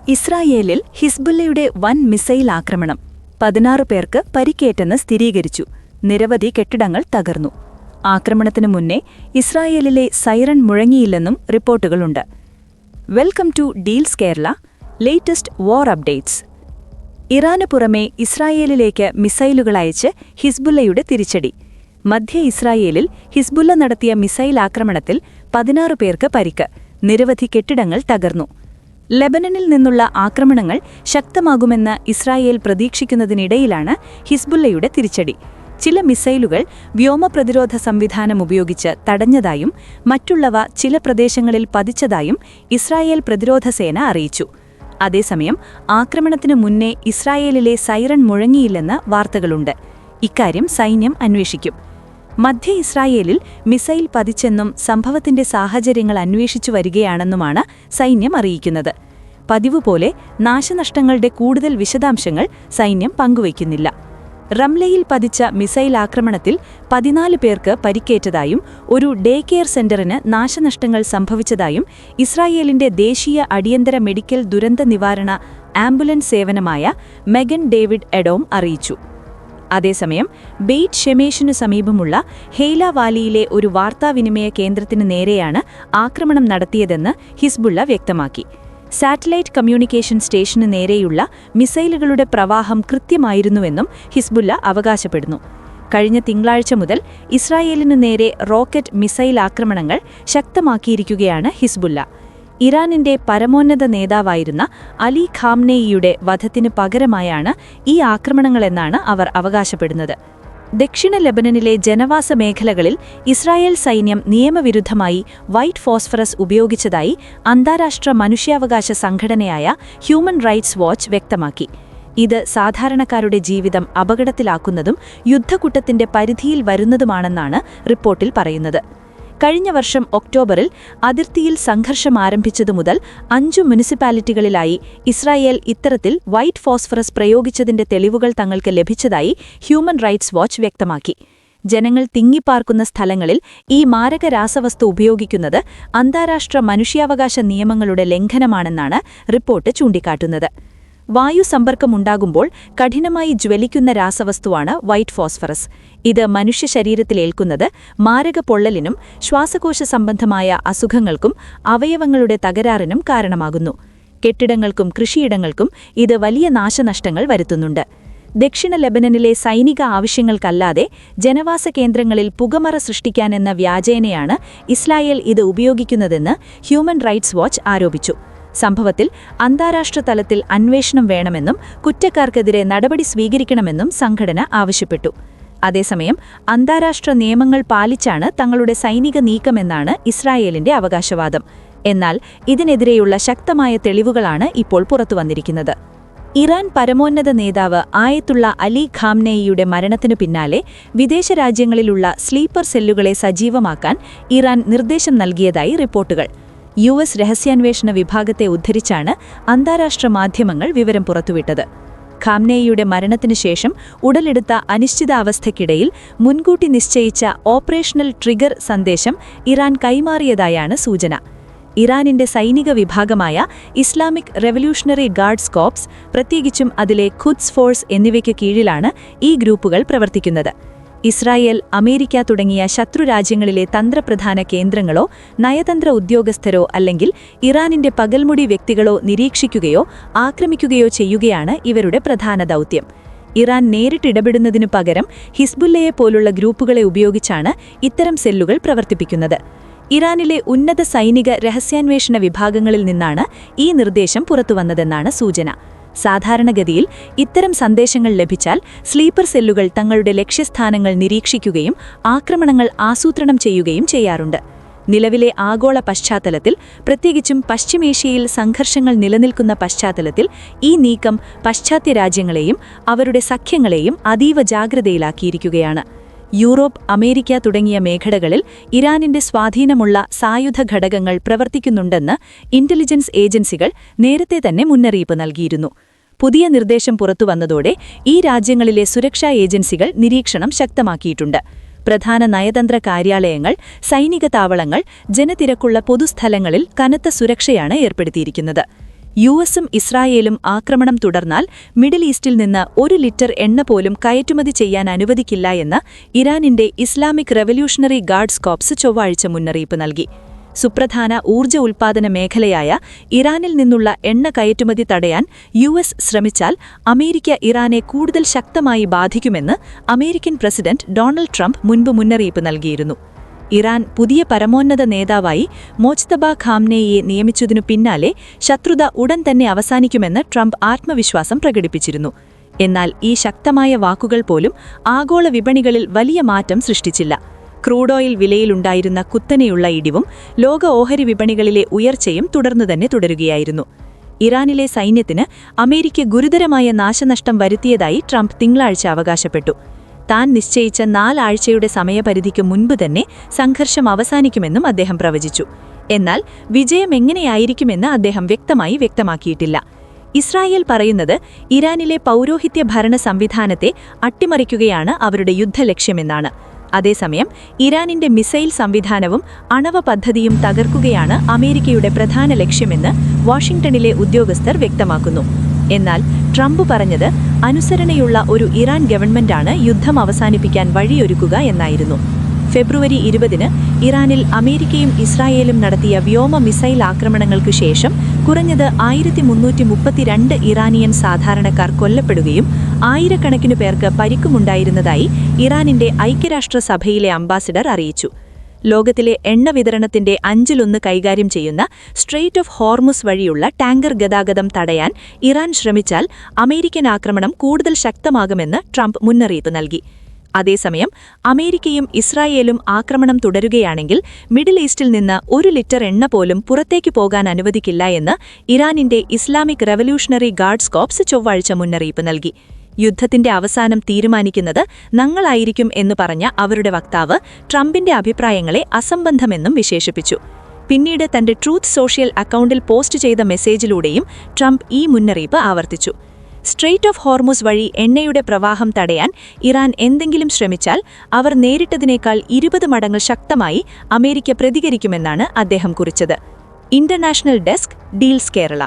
ഇസ്രായേലിൽ ഹിസ്ബുല്ലയുടെ വൻ മിസൈൽ ആക്രമണം 16 പേർക്ക് പരിക്കേറ്റെന്ന് സ്ഥിരീകരിച്ചു. നിരവധി കെട്ടിടങ്ങൾ തകർന്നു. ആക്രമണത്തിനു മുന്നേ ഇസ്രായേലിലെ സൈറൺ മുഴങ്ങിയില്ലെന്നും റിപ്പോർട്ടുകളുണ്ട്. Welcome to deals Kerala. Latest war updates. ഇറാന് പുറമെ ഇസ്രായേലിലേക്ക് മിസൈലുകൾ അയച്ച് ഹിസ്ബുല്ലയുടെ തിരിച്ചടി. മധ്യ ഇസ്രായേലിൽ ഹിസ്ബുല്ല നടത്തിയ മിസൈൽ ആക്രമണത്തിൽ 16 പേർക്ക് പരിക്ക്. നിരവധി കെട്ടിടങ്ങൾ തകർന്നു. ലെബനനിൽ നിന്നുള്ള ആക്രമണങ്ങൾ ശക്തമാകുമെന്ന് ഇസ്രായേൽ പ്രതീക്ഷിക്കുന്നതിനിടയിലാണ് ഹിസ്ബുല്ലയുടെ തിരിച്ചടി. ചില മിസൈലുകൾ വ്യോമപ്രതിരോധ സംവിധാനം ഉപയോഗിച്ച് തടഞ്ഞതായും മറ്റുള്ളവ ചില പ്രദേശങ്ങളിൽ പതിച്ചതായും ഇസ്രായേൽ പ്രതിരോധ സേന അറിയിച്ചു. അതേസമയം ആക്രമണത്തിനു മുന്നേ ഇസ്രായേലിലെ സൈറൺ മുഴങ്ങിയില്ലെന്ന് വാർത്തകളുണ്ട്. ഇക്കാര്യം സൈന്യം അന്വേഷിക്കും. മധ്യ ഇസ്രായേലിൽ മിസൈൽ പതിച്ചെന്നും സംഭവത്തിന്റെ സാഹചര്യങ്ങൾ അന്വേഷിച്ചു വരികയാണെന്നുമാണ് സൈന്യം അറിയിക്കുന്നത്. പതിവുപോലെ നാശനഷ്ടങ്ങളുടെ കൂടുതൽ വിശദാംശങ്ങൾ സൈന്യം പങ്കുവയ്ക്കുന്നില്ല. റംലയിൽ പതിച്ച മിസൈൽ ആക്രമണത്തിൽ 14 പേർക്ക് പരിക്കേറ്റതായും ഒരു ഡേ കെയർ സെന്ററിന് നാശനഷ്ടങ്ങൾ സംഭവിച്ചതായും ഇസ്രായേലിന്റെ ദേശീയ അടിയന്തര മെഡിക്കൽ ദുരന്ത നിവാരണ ആംബുലൻസ് സേവനമായ മെഗൻ ഡേവിഡ് എഡോം അറിയിച്ചു. അതേസമയം ബെയ്റ്റ് ഷെമേഷിനു സമീപമുള്ള ഹെയ്ല വാലിയിലെ ഒരു വാർത്താവിനിമയ കേന്ദ്രത്തിനു നേരെയാണ് ആക്രമണം നടത്തിയതെന്ന് ഹിസ്ബുള്ള വ്യക്തമാക്കി. സാറ്റലൈറ്റ് കമ്മ്യൂണിക്കേഷൻ സ്റ്റേഷനു നേരെയുള്ള മിസൈലുകളുടെ പ്രവാഹം കൃത്യമായിരുന്നുവെന്നും ഹിസ്ബുള്ള അവകാശപ്പെടുന്നു. കഴിഞ്ഞ തിങ്കളാഴ്ച മുതൽ ഇസ്രായേലിനു നേരെ റോക്കറ്റ് മിസൈൽ ആക്രമണങ്ങൾ ശക്തമാക്കിയിരിക്കുകയാണ് ഹിസ്ബുള്ള. ഇറാനിന്റെ പരമോന്നത നേതാവായിരുന്ന അലി ഖാംനെയിയുടെ വധത്തിനു പകരമായാണ് ഈ ആക്രമണങ്ങളെന്നാണ് അവർ അവകാശപ്പെടുന്നത്. ദക്ഷിണ ലെബനനിലെ ജനവാസ മേഖലകളിൽ ഇസ്രായേൽ സൈന്യം നിയമവിരുദ്ധമായി വൈറ്റ് ഫോസ്ഫറസ് ഉപയോഗിച്ചതായി അന്താരാഷ്ട്ര മനുഷ്യാവകാശ സംഘടനയായ ഹ്യൂമൻ റൈറ്റ്സ് വാച്ച് വ്യക്തമാക്കി. ഇത് സാധാരണക്കാരുടെ ജീവിതം അപകടത്തിലാക്കുന്നതും യുദ്ധക്കുറ്റത്തിന്റെ പരിധിയിൽ വരുന്നതുമാണെന്നാണ് റിപ്പോർട്ടിൽ പറയുന്നത്. കഴിഞ്ഞ വർഷം ഒക്ടോബറിൽ അതിർത്തിയിൽ സംഘർഷം ആരംഭിച്ചതു മുതൽ 5 മുനിസിപ്പാലിറ്റികളിലായി ഇസ്രായേൽ ഇത്തരത്തിൽ വൈറ്റ് ഫോസ്ഫറസ് പ്രയോഗിച്ചതിന്റെ തെളിവുകൾ തങ്ങൾക്ക് ലഭിച്ചതായി ഹ്യൂമൻ റൈറ്റ്സ് വാച്ച് വ്യക്തമാക്കി. ജനങ്ങൾ തിങ്ങിപ്പാർക്കുന്ന സ്ഥലങ്ങളിൽ ഈ മാരക രാസവസ്തു ഉപയോഗിക്കുന്നത് അന്താരാഷ്ട്ര മനുഷ്യാവകാശ നിയമങ്ങളുടെ ലംഘനമാണെന്നാണ് റിപ്പോർട്ട് ചൂണ്ടിക്കാട്ടുന്നത്. വായു സമ്പർക്കമുണ്ടാകുമ്പോൾ കഠിനമായി ജ്വലിക്കുന്ന രാസവസ്തുവാണ് വൈറ്റ് ഫോസ്ഫറസ്. ഇത് മനുഷ്യ ശരീരത്തിലേൽക്കുന്നത് മാരക പൊള്ളലിനും ശ്വാസകോശ സംബന്ധമായ അസുഖങ്ങൾക്കും അവയവങ്ങളുടെ തകരാറിനും കാരണമാകുന്നു. കെട്ടിടങ്ങൾക്കും കൃഷിയിടങ്ങൾക്കും ഇത് വലിയ നാശനഷ്ടങ്ങൾ വരുത്തുന്നുണ്ട്. ദക്ഷിണ ലെബനനിലെ സൈനിക ആവശ്യങ്ങൾക്കല്ലാതെ ജനവാസ കേന്ദ്രങ്ങളിൽ പുകമറ സൃഷ്ടിക്കാനെന്ന വ്യാജേനയാണ് ഇസ്രായേൽ ഇത് ഉപയോഗിക്കുന്നതെന്ന് ഹ്യൂമൻ റൈറ്റ്സ് വാച്ച് ആരോപിച്ചു. സംഭവത്തിൽ അന്താരാഷ്ട്ര തലത്തിൽ അന്വേഷണം വേണമെന്നും കുറ്റക്കാർക്കെതിരെ നടപടി സ്വീകരിക്കണമെന്നും സംഘടന ആവശ്യപ്പെട്ടു. അതേസമയം അന്താരാഷ്ട്ര നിയമങ്ങൾ പാലിച്ചാണ് തങ്ങളുടെ സൈനിക നീക്കമെന്നാണ് ഇസ്രായേലിന്റെ അവകാശവാദം. എന്നാൽ ഇതിനെതിരെയുള്ള ശക്തമായ തെളിവുകളാണ് ഇപ്പോൾ പുറത്തുവന്നിരിക്കുന്നത്. ഇറാൻ പരമോന്നത നേതാവ് ആയത്തുള്ള അലി ഖാംനെയിയുടെ മരണത്തിനു പിന്നാലെ വിദേശ രാജ്യങ്ങളിലുള്ള സ്ലീപ്പർ സെല്ലുകളെ സജീവമാക്കാൻ ഇറാൻ നിർദ്ദേശം നൽകിയതായി റിപ്പോർട്ടുകൾ. US രഹസ്യാന്വേഷണ വിഭാഗത്തെ ഉദ്ധരിച്ചാണ് അന്താരാഷ്ട്ര മാധ്യമങ്ങൾ വിവരം പുറത്തുവിട്ടത്. ഖാംനെയിയുടെ മരണത്തിനു ശേഷം ഉടലെടുത്ത അനിശ്ചിതാവസ്ഥയ്ക്കിടയിൽ മുൻകൂട്ടി നിശ്ചയിച്ച ഓപ്പറേഷണൽ ട്രിഗർ സന്ദേശം ഇറാൻ കൈമാറിയതായാണ് സൂചന. ഇറാനിന്റെ സൈനിക വിഭാഗമായ ഇസ്ലാമിക് റെവല്യൂഷണറി ഗാർഡ്സ് കോർപ്സ്, പ്രത്യേകിച്ചും അതിലെ ഖുദ്സ് ഫോഴ്സ് എന്നിവയ്ക്ക് കീഴിലാണ് ഈ ഗ്രൂപ്പുകൾ പ്രവർത്തിക്കുന്നത്. ഇസ്രായേൽ, അമേരിക്ക തുടങ്ങിയ ശത്രുരാജ്യങ്ങളിലെ തന്ത്രപ്രധാന കേന്ദ്രങ്ങളോ നയതന്ത്ര ഉദ്യോഗസ്ഥരോ അല്ലെങ്കിൽ ഇറാനിന്റെ പകൽമുടി വ്യക്തികളോ നിരീക്ഷിക്കുകയോ ആക്രമിക്കുകയോ ചെയ്യുകയാണ് ഇവരുടെ പ്രധാന ദൗത്യം. ഇറാൻ നേരിട്ടിടപെടുന്നതിനു പകരം ഹിസ്ബുല്ലയെപ്പോലുള്ള ഗ്രൂപ്പുകളെ ഉപയോഗിച്ചാണ് ഇത്തരം സെല്ലുകൾ പ്രവർത്തിപ്പിക്കുന്നത്. ഇറാനിലെ ഉന്നത സൈനിക രഹസ്യാന്വേഷണ വിഭാഗങ്ങളിൽ നിന്നാണ് ഈ നിർദ്ദേശം പുറത്തുവന്നതെന്നാണ് സൂചന. സാധാരണഗതിയിൽ ഇത്തരം സന്ദേശങ്ങൾ ലഭിച്ചാൽ സ്ലീപ്പർ സെല്ലുകൾ തങ്ങളുടെ ലക്ഷ്യസ്ഥാനങ്ങൾ നിരീക്ഷിക്കുകയും ആക്രമണങ്ങൾ ആസൂത്രണം ചെയ്യുകയും ചെയ്യാറുണ്ട്. നിലവിലെ ആഗോള പശ്ചാത്തലത്തിൽ, പ്രത്യേകിച്ചും പശ്ചിമേഷ്യയിൽ സംഘർഷങ്ങൾ നിലനിൽക്കുന്ന പശ്ചാത്തലത്തിൽ ഈ നീക്കം പാശ്ചാത്യ രാജ്യങ്ങളെയും അവരുടെ സഖ്യങ്ങളെയും അതീവ ജാഗ്രതയിലാക്കിയിരിക്കുകയാണ്. യൂറോപ്പ്, അമേരിക്ക തുടങ്ങിയ മേഖലകളിൽ ഇറാനിന്റെ സ്വാധീനമുള്ള സായുധ ഘടകങ്ങൾ പ്രവർത്തിക്കുന്നുണ്ടെന്ന് ഇന്റലിജൻസ് ഏജൻസികൾ നേരത്തെ തന്നെ മുന്നറിയിപ്പ് നൽകിയിരുന്നു. പുതിയ നിർദ്ദേശം പുറത്തുവന്നതോടെ ഈ രാജ്യങ്ങളിലെ സുരക്ഷാ ഏജൻസികൾ നിരീക്ഷണം ശക്തമാക്കിയിട്ടുണ്ട്. പ്രധാന നയതന്ത്ര കാര്യാലയങ്ങൾ, സൈനിക താവളങ്ങൾ, ജനത്തിരക്കുള്ള പൊതുസ്ഥലങ്ങളിൽ കനത്ത സുരക്ഷയാണ് ഏർപ്പെടുത്തിയിരിക്കുന്നത്. യുഎസും ഇസ്രായേലും ആക്രമണം തുടർന്നാൽ മിഡിൽ ഈസ്റ്റിൽ നിന്ന് 1 ലിറ്റർ എണ്ണ പോലും കയറ്റുമതി ചെയ്യാൻ അനുവദിക്കില്ല എന്ന് ഇറാനിന്റെ ഇസ്ലാമിക് റവല്യൂഷണറി ഗാർഡ്സ് കോർപ്സ് ചൊവ്വാഴ്ച മുന്നറിയിപ്പ് നൽകി. സുപ്രധാന ഊർജ്ജ ഉൽപ്പാദന മേഖലയായ ഇറാനിൽ നിന്നുള്ള എണ്ണ കയറ്റുമതി തടയാൻ യുഎസ് ശ്രമിച്ചാൽ അമേരിക്ക ഇറാനെ കൂടുതൽ ശക്തമായി ബാധിക്കുമെന്ന് അമേരിക്കൻ പ്രസിഡന്റ് ഡൊണാൾഡ് ട്രംപ് മുൻപ് മുന്നറിയിപ്പ് നൽകിയിരുന്നു. ഇറാൻ പുതിയ പരമോന്നത നേതാവായി മോജ്തബ ഖാംനെയിയെ നിയമിച്ചതിനു പിന്നാലെ ശത്രുത ഉടൻ തന്നെ അവസാനിക്കുമെന്ന് ട്രംപ് ആത്മവിശ്വാസം പ്രകടിപ്പിച്ചിരുന്നു. എന്നാൽ ഈ ശക്തമായ വാക്കുകൾ പോലും ആഗോള വിപണികളിൽ വലിയ മാറ്റം സൃഷ്ടിച്ചില്ല. ക്രൂഡ് ഓയിൽ വിലയിലുണ്ടായിരുന്ന കുത്തനെയുള്ള ഇടിവും ലോക ഓഹരി വിപണികളിലെ ഉയർച്ചയും തുടർന്നുതന്നെ തുടരുകയായിരുന്നു. ഇറാനിലെ സൈന്യത്തിന് അമേരിക്ക ഗുരുതരമായ നാശനഷ്ടം വരുത്തിയതായി ട്രംപ് തിങ്കളാഴ്ച അവകാശപ്പെട്ടു. താൻ നിശ്ചയിച്ച 4 ആഴ്ചയുടെ സമയപരിധിക്ക് മുൻപ് തന്നെ സംഘർഷം അവസാനിക്കുമെന്നും അദ്ദേഹം പ്രവചിച്ചു. എന്നാൽ വിജയം എങ്ങനെയായിരിക്കുമെന്ന് അദ്ദേഹം വ്യക്തമാക്കിയിട്ടില്ല. ഇസ്രായേൽ പറയുന്നത് ഇറാനിലെ പൗരോഹിത്യ ഭരണ സംവിധാനത്തെ അട്ടിമറിക്കുകയാണ് അവരുടെ യുദ്ധലക്ഷ്യമെന്നാണ്. അതേസമയം ഇറാനിന്റെ മിസൈൽ സംവിധാനവും അണവ പദ്ധതിയും തകർക്കുകയാണ് അമേരിക്കയുടെ പ്രധാന ലക്ഷ്യമെന്ന് വാഷിംഗ്ടണിലെ ഉദ്യോഗസ്ഥർ വ്യക്തമാക്കുന്നു. എന്നാൽ ട്രംപ് പറഞ്ഞത് അനുസരണയുള്ള ഒരു ഇറാൻ ഗവൺമെന്റാണ് യുദ്ധം അവസാനിപ്പിക്കാൻ വഴിയൊരുക്കുക എന്നായിരുന്നു. ഫെബ്രുവരി 20-ന് ഇറാനിൽ അമേരിക്കയും ഇസ്രായേലും നടത്തിയ വ്യോമ മിസൈൽ ആക്രമണങ്ങൾക്ക് ശേഷം കുറഞ്ഞത് 1332 ഇറാനിയൻ സാധാരണക്കാർ കൊല്ലപ്പെടുകയും ആയിരക്കണക്കിനു പേർക്ക് പരിക്കുമുണ്ടായിരുന്നതായി ഇറാനിന്റെ ഐക്യരാഷ്ട്രസഭയിലെ അംബാസിഡർ അറിയിച്ചു. ലോകത്തിലെ എണ്ണ വിതരണത്തിന്റെ 1/5 കൈകാര്യം ചെയ്യുന്ന സ്ട്രെയ്റ്റ് ഓഫ് ഹോർമുസ് വഴിയുള്ള ടാങ്കർ ഗതാഗതം തടയാൻ ഇറാൻ ശ്രമിച്ചാൽ അമേരിക്കൻ ആക്രമണം കൂടുതൽ ശക്തമാകുമെന്ന് ട്രംപ് മുന്നറിയിപ്പ് നൽകി. അതേസമയം അമേരിക്കയും ഇസ്രായേലും ആക്രമണം തുടരുകയാണെങ്കിൽ മിഡിൽ ഈസ്റ്റിൽ നിന്ന് 1 ലിറ്റർ എണ്ണ പോലും പുറത്തേക്ക് പോകാൻ അനുവദിക്കില്ല എന്ന് ഇറാനിന്റെ ഇസ്ലാമിക് റവല്യൂഷണറി ഗാർഡ്സ് കോർപ്സ് ചൊവ്വാഴ്ച മുന്നറിയിപ്പ് നൽകി. യുദ്ധത്തിന്റെ അവസാനം തീരുമാനിക്കുന്നത് ഞങ്ങളായിരിക്കും എന്നു പറഞ്ഞ അവരുടെ വക്താവ് ട്രംപിന്റെ അഭിപ്രായങ്ങളെ അസംബന്ധമെന്നും വിശേഷിപ്പിച്ചു. പിന്നീട് തന്റെ ട്രൂത്ത് സോഷ്യൽ അക്കൗണ്ടിൽ പോസ്റ്റ് ചെയ്ത മെസ്സേജിലൂടെയും ട്രംപ് ഈ മുന്നറിയിപ്പ് ആവർത്തിച്ചു. സ്ട്രെയ്റ്റ് ഓഫ് ഹോർമുസ് വഴി എണ്ണയുടെ പ്രവാഹം തടയാൻ ഇറാൻ എന്തെങ്കിലും ശ്രമിച്ചാൽ അവർ നേരിട്ടതിനേക്കാൾ 20 മടങ്ങ് ശക്തമായി അമേരിക്ക പ്രതികരിക്കുമെന്നാണ് അദ്ദേഹം കുറിച്ചത്. International desk, deals Kerala.